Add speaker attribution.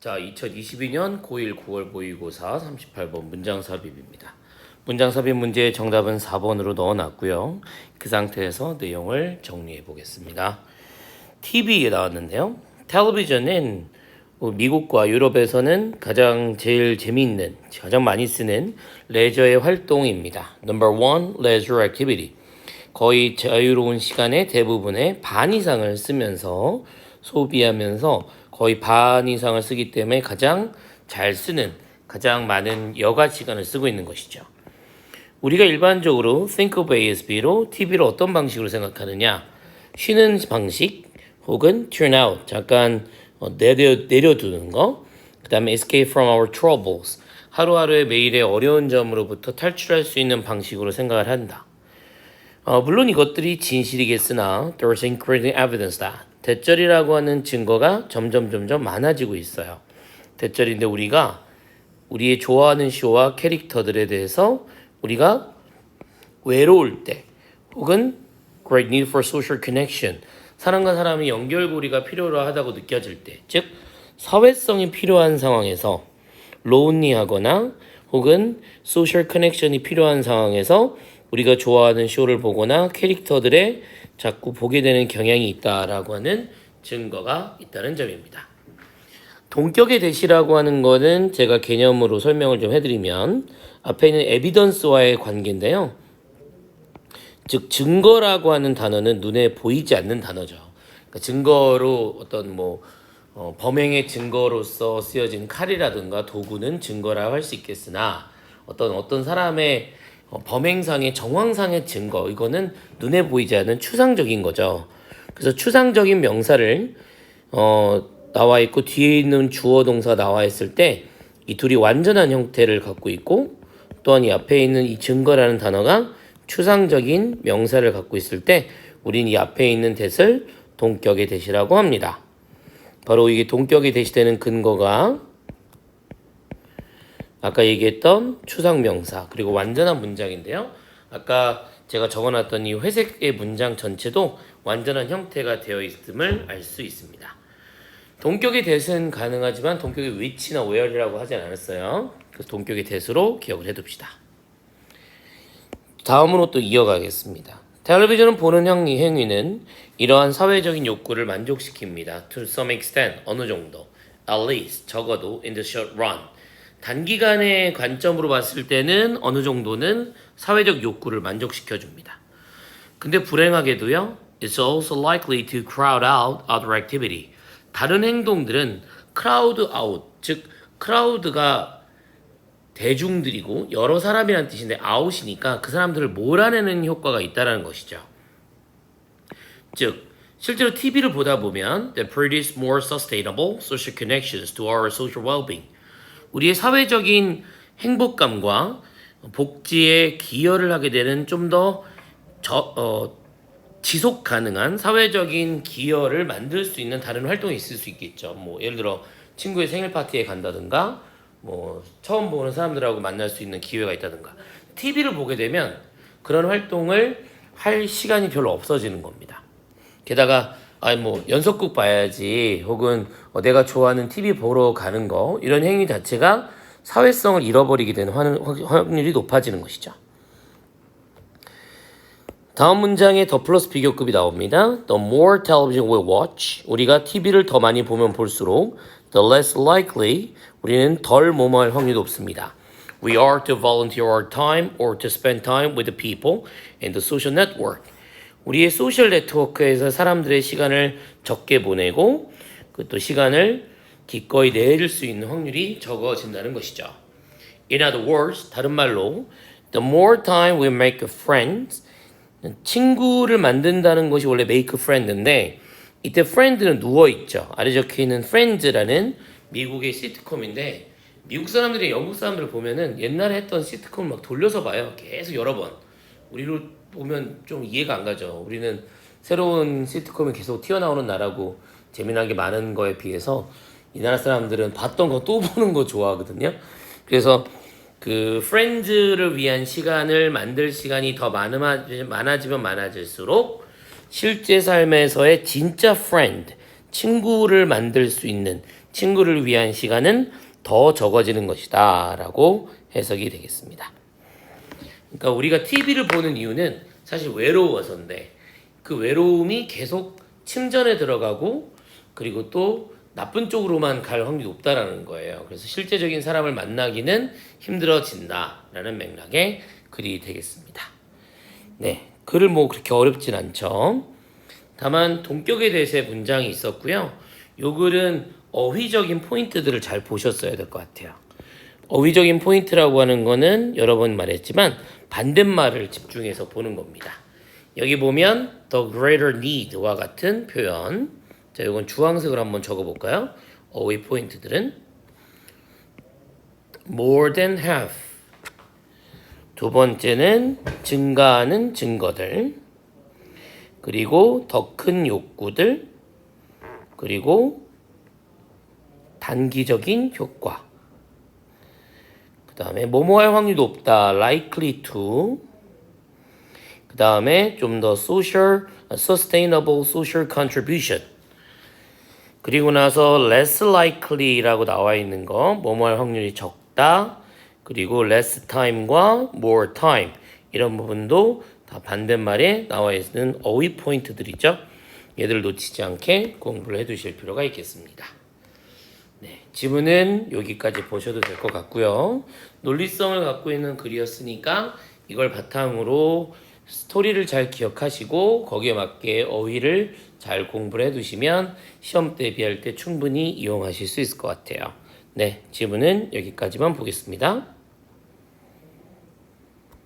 Speaker 1: 자, 2022년 고1 9월 모의고사 38번 문장삽입입니다. 문장삽입 문제의 정답은 4번으로 넣어놨고요. 그 상태에서 내용을 정리해 보겠습니다. TV에 나왔는데요. 텔레비전은 미국과 유럽에서는 가장 제일 재미있는, 가장 많이 쓰는 레저의 활동입니다. Number one, leisure activity. 거의 자유로운 시간의 대부분의 반 이상을 쓰면서 소비하면서 거의 반 이상을 쓰기 때문에 가장 잘 쓰는, 가장 많은 여가 시간을 쓰고 있는 것이죠. 우리가 일반적으로 think of ASB로 TV를 어떤 방식으로 생각하느냐? 쉬는 방식 혹은 turn out, 잠깐 내려두는 거. 그 다음에 escape from our troubles, 하루하루의 매일의 어려운 점으로부터 탈출할 수 있는 방식으로 생각을 한다. 물론 이것들이 진실이겠으나 there's increasing evidence that 대절이라고 하는 증거가 점점 많아지고 있어요. 대절인데 우리의 좋아하는 쇼와 캐릭터들에 대해서 우리가 외로울 때 혹은 great need for social connection, 사람과 사람의 연결고리가 필요하다고 느껴질 때, 즉 사회성이 필요한 상황에서 lonely하거나 혹은 social connection이 필요한 상황에서 우리가 좋아하는 쇼를 보거나 캐릭터들에 자꾸 보게 되는 경향이 있다라고 하는 증거가 있다는 점입니다. 동격의 대시라고 하는 거는 제가 개념으로 설명을 좀 해드리면 앞에 있는 에비던스와의 관계인데요. 즉 증거라고 하는 단어는 눈에 보이지 않는 단어죠. 그러니까 증거로 어떤 범행의 증거로서 쓰여진 칼이라든가 도구는 증거라고 할 수 있겠으나 어떤 사람의 범행상의 정황상의 증거, 이거는 눈에 보이지 않는 추상적인 거죠. 그래서 추상적인 명사를 나와 있고 뒤에 있는 주어 동사 나와 있을 때 이 둘이 완전한 형태를 갖고 있고 또한 이 앞에 있는 이 증거라는 단어가 추상적인 명사를 갖고 있을 때 우리는 이 앞에 있는 대를 동격의 대시라고 합니다. 바로 이게 동격의 대시되는 근거가 아까 얘기했던 추상명사 그리고 완전한 문장인데요. 아까 제가 적어놨던 이 회색의 문장 전체도 완전한 형태가 되어 있음을 알 수 있습니다. 동격의 대는 가능하지만 동격의 which나 where이라고 하진 않았어요. 그래서 동격의 대수로 기억을 해둡시다. 다음으로 또 이어가겠습니다. 텔레비전을 보는 행위는 이러한 사회적인 욕구를 만족시킵니다. To some extent, 어느 정도. At least, 적어도 in the short run. 단기간의 관점으로 봤을 때는 어느 정도는 사회적 욕구를 만족시켜줍니다. 근데 불행하게도요, it's also likely to crowd out other activity. 다른 행동들은 crowd out, 즉 crowd가 대중들이고 여러 사람이라는 뜻인데 out이니까 그 사람들을 몰아내는 효과가 있다는 것이죠. 즉 실제로 TV를 보다 보면 they produce more sustainable social connections to our social well-being. 우리의 사회적인 행복감과 복지에 기여를 하게 되는 좀 더 지속 가능한 사회적인 기여를 만들 수 있는 다른 활동이 있을 수 있겠죠. 예를 들어 친구의 생일 파티에 간다든가 처음 보는 사람들하고 만날 수 있는 기회가 있다든가. TV를 보게 되면 그런 활동을 할 시간이 별로 없어지는 겁니다. 게다가 연속극 봐야지 혹은 내가 좋아하는 TV 보러 가는 거, 이런 행위 자체가 사회성을 잃어버리게 되는 확률이 높아지는 것이죠. 다음 문장에 더 플러스 비교급이 나옵니다. The more television we watch, 우리가 TV를 더 많이 보면 볼수록 the less likely, 우리는 덜 뭐뭐할 확률이 높습니다. We are to volunteer our time or to spend time with the people in the social network. 우리의 소셜 네트워크에서 사람들의 시간을 적게 보내고 또 시간을 기꺼이 내줄 수 있는 확률이 적어진다는 것이죠. In other words, 다른 말로 the more time we make friends, 친구를 만든다는 것이 원래 make friend인데 이때 friend는 누워있죠. 아래 적혀있는 friends라는 미국의 시트콤인데 미국 사람들이 영국 사람들을 보면은 옛날에 했던 시트콤을 막 돌려서 봐요. 계속 여러 번. 우리로 보면 좀 이해가 안 가죠. 우리는 새로운 시트콤이 계속 튀어나오는 나라고 재미난 게 많은 거에 비해서 이 나라 사람들은 봤던 거 또 보는 거 좋아하거든요. 그래서 그 프렌즈를 위한 시간을 만들 시간이 더 많아지면 많아질수록 실제 삶에서의 진짜 프렌드, 친구를 만들 수 있는 친구를 위한 시간은 더 적어지는 것이다 라고 해석이 되겠습니다. 그러니까 우리가 TV를 보는 이유는 사실 외로워서인데 그 외로움이 계속 침전에 들어가고 그리고 또 나쁜 쪽으로만 갈 확률이 높다라는 거예요. 그래서 실제적인 사람을 만나기는 힘들어진다라는 맥락의 글이 되겠습니다. 네, 글을 뭐 그렇게 어렵진 않죠. 다만 동격에 대해서의 문장이 있었고요. 요 글은 어휘적인 포인트들을 잘 보셨어야 될 것 같아요. 어휘적인 포인트라고 하는 거는 여러 번 말했지만 반대말을 집중해서 보는 겁니다. 여기 보면 the greater need와 같은 표현. 자, 이건 주황색으로 한번 적어볼까요? 어휘 포인트들은 more than half. 두 번째는 증가하는 증거들. 그리고 더 큰 욕구들. 그리고 단기적인 효과. 그 다음에 뭐뭐 할 확률이 높다. likely to. 그 다음에 좀 더 sustainable social contribution. 그리고 나서 less likely라고 나와 있는 거, 뭐뭐 할 확률이 적다. 그리고 less time과 more time 이런 부분도 다 반대말에 나와 있는 어휘 포인트들이죠. 얘들 놓치지 않게 공부를 해두실 필요가 있겠습니다. 네, 지문은 여기까지 보셔도 될 것 같고요. 논리성을 갖고 있는 글이었으니까 이걸 바탕으로 스토리를 잘 기억하시고 거기에 맞게 어휘를 잘 공부를 해두시면 시험 대비할 때 충분히 이용하실 수 있을 것 같아요. 네, 지문은 여기까지만 보겠습니다.